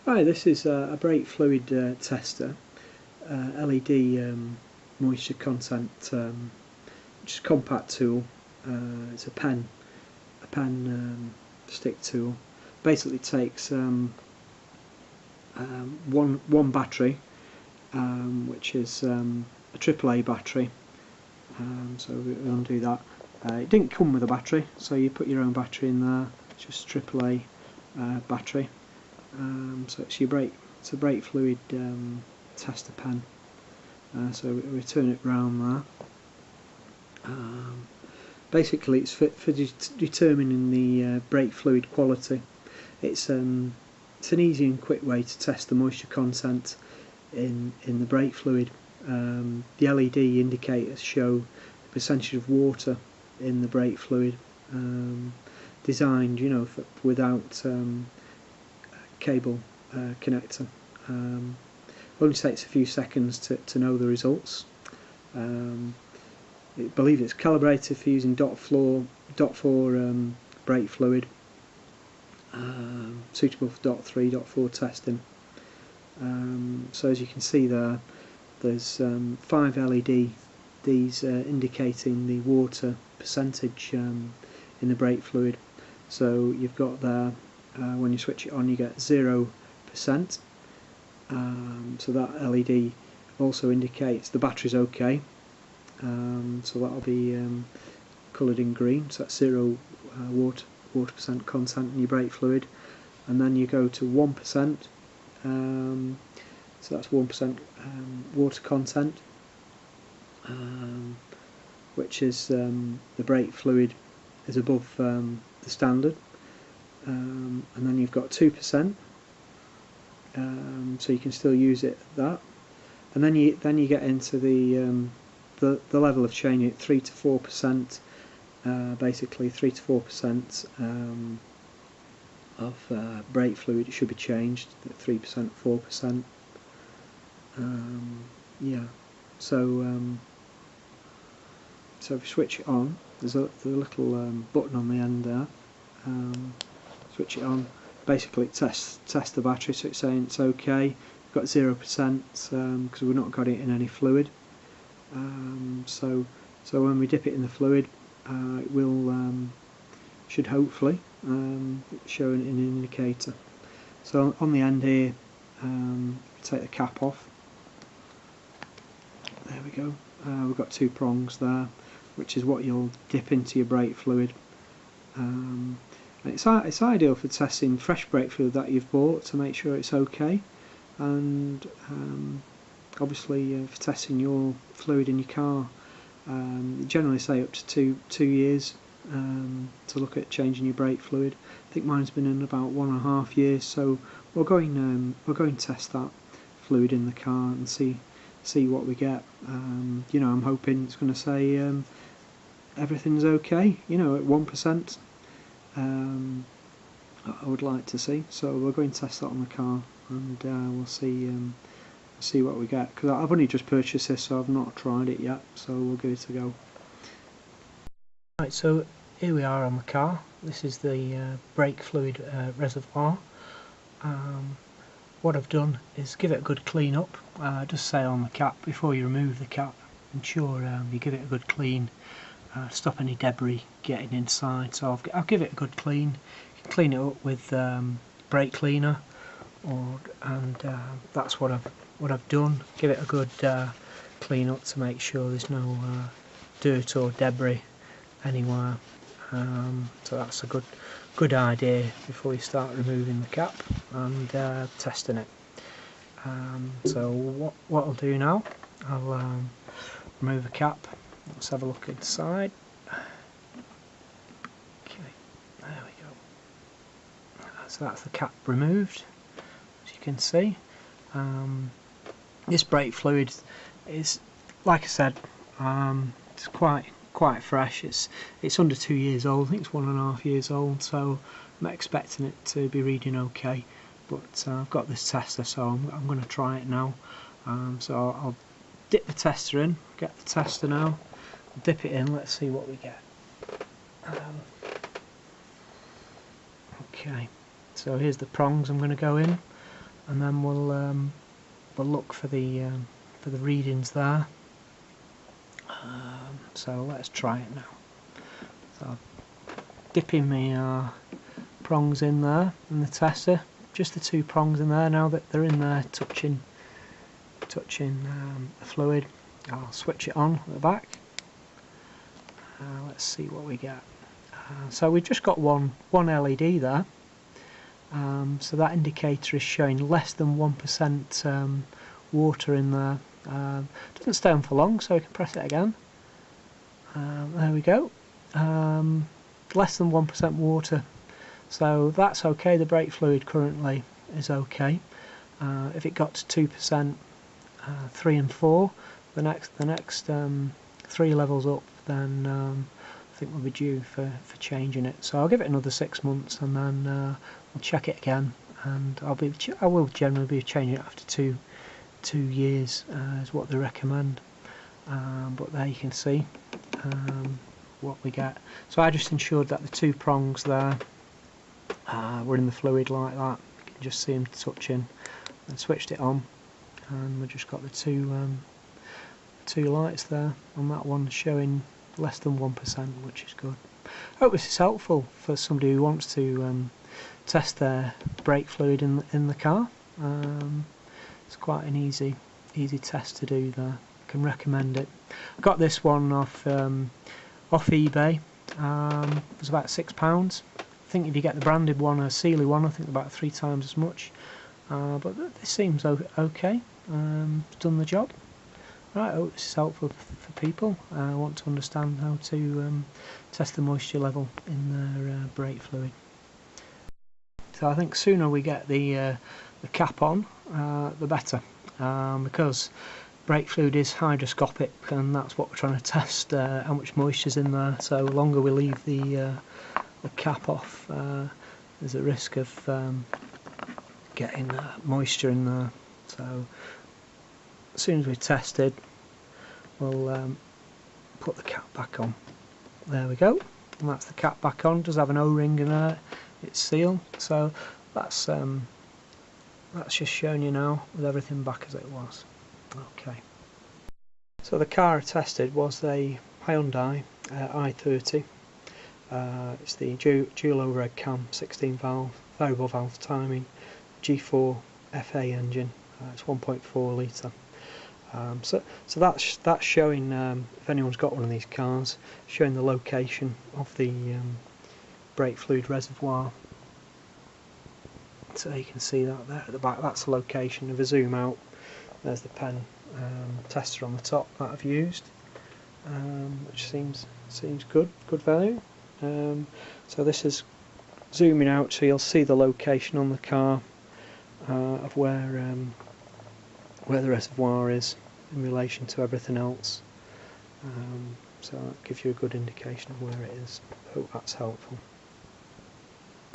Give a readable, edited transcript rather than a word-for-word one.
Hi, this is a brake fluid tester, LED moisture content, which is a compact tool. It's a pen stick tool. Basically takes one battery, which is a AAA battery. So we'll undo that. It didn't come with a battery, so you put your own battery in there. It's just AAA battery. So it's a brake fluid tester pen. So we turn it round there. Basically, it's for determining the brake fluid quality. It's an easy and quick way to test the moisture content in the brake fluid. The LED indicators show the percentage of water in the brake fluid, designed, without cable connector. Only takes a few seconds to know the results. I believe it's calibrated for using .4 brake fluid, suitable for .3, .4 testing. So as you can see there's 5 LEDs indicating the water percentage in the brake fluid. So you've got there, when you switch it on, you get 0%. So that LED also indicates the battery's okay. So that'll be coloured in green. So that's 0 water percent content in your brake fluid. And then you go to 1%. So that's 1% water content, which is the brake fluid is above the standard. And then you've got 2%, so you can still use it at that. And then you get into the level of changing it, 3 to 4%. Basically 3 to 4% of brake fluid, it should be changed. 3%, 4%. Yeah. So if you switch it on, there's a little button on the end there. Switch it on. Basically, it tests the battery, so it's saying it's okay. We've got 0% because we've not got it in any fluid. So when we dip it in the fluid, it will should hopefully show an indicator. So on the end here, take the cap off. There we go. We've got 2 prongs there, which is what you'll dip into your brake fluid. And it's ideal for testing fresh brake fluid that you've bought to make sure it's okay, and obviously for testing your fluid in your car. Generally say up to two years to look at changing your brake fluid. I think mine's been in about 1.5 years, so we'll go and test that fluid in the car and see what we get. I'm hoping it's going to say everything's okay, at 1%. I would like to see, so we'll go and test that on the car, and we'll see what we get, because I've only just purchased this, so I've not tried it yet, so we'll give it a go. Right, so here we are on the car. This is the brake fluid reservoir. What I've done is give it a good clean up. Just say on the cap, before you remove the cap, ensure you give it a good clean, stop any debris getting inside. So I'll give it a good clean. You can clean it up with brake cleaner, and that's what I've done. Give it a good clean up to make sure there's no dirt or debris anywhere. So that's a good idea before you start removing the cap and testing it. So what I'll do now, I'll remove the cap. Let's have a look inside. Okay, there we go. So that's the cap removed, as you can see. This brake fluid is, like I said, it's quite fresh. It's under 2 years old. I think it's 1.5 years old, so I'm expecting it to be reading okay. But I've got this tester, so I'm going to try it now. So I'll dip the tester in. Get the tester now. Dip it in. Let's see what we get. Okay. So here's the prongs I'm going to go in. and then we'll look for the readings there. So let's try it now. So I'm dipping my prongs in there in the tester, just the 2 prongs in there. Now that they're in there touching the fluid, I'll switch it on at the back. Let's see what we get. So we've just got one LED there. So that indicator is showing less than 1% water in there. Doesn't stay on for long, so we can press it again. There we go. Less than 1% water, so that's okay. The brake fluid currently is okay. If it got to 2%, 3 and 4, the next 3 levels up, then I think we'll be due for changing it. So I'll give it another 6 months, and then we'll check it again. And I will generally be changing it after two years, is what they recommend. But there you can see what we get. So I just ensured that the 2 prongs there were in the fluid like that. You can just see them touching, and switched it on, and we've just got the two lights there on that one showing less than 1%, which is good. I hope this is helpful for somebody who wants to test their brake fluid in the car. It's quite an easy test to do there. I can recommend it. I got this one off eBay. It was about £6. I think if you get the branded one, a Sealy one, I think about 3 times as much. But this seems okay. It's done the job. Right, I hope this is helpful for people who want to understand how to test the moisture level in their brake fluid. So I think sooner we get the cap on, the better, because brake fluid is hygroscopic, and that's what we're trying to test, how much moisture is in there. So the longer we leave the cap off, there's a risk of getting moisture in there. So as soon as we've tested, we'll put the cap back on. There we go, and that's the cap back on. It does have an O-ring in it's sealed, so that's just showing you now with everything back as it was. Okay. So the car I tested was the Hyundai i30. It's the dual overhead cam, 16 valve, variable valve timing, G4 FA engine. It's 1.4 litre. So that's showing, if anyone's got one of these cars, showing the location of the brake fluid reservoir. So you can see that there at the back. That's the location. If I zoom out, there's the pen tester on the top that I've used, which seems good value. So this is zooming out, so you'll see the location on the car of where the reservoir is in relation to everything else. So that gives you a good indication of where it is. I hope that's helpful.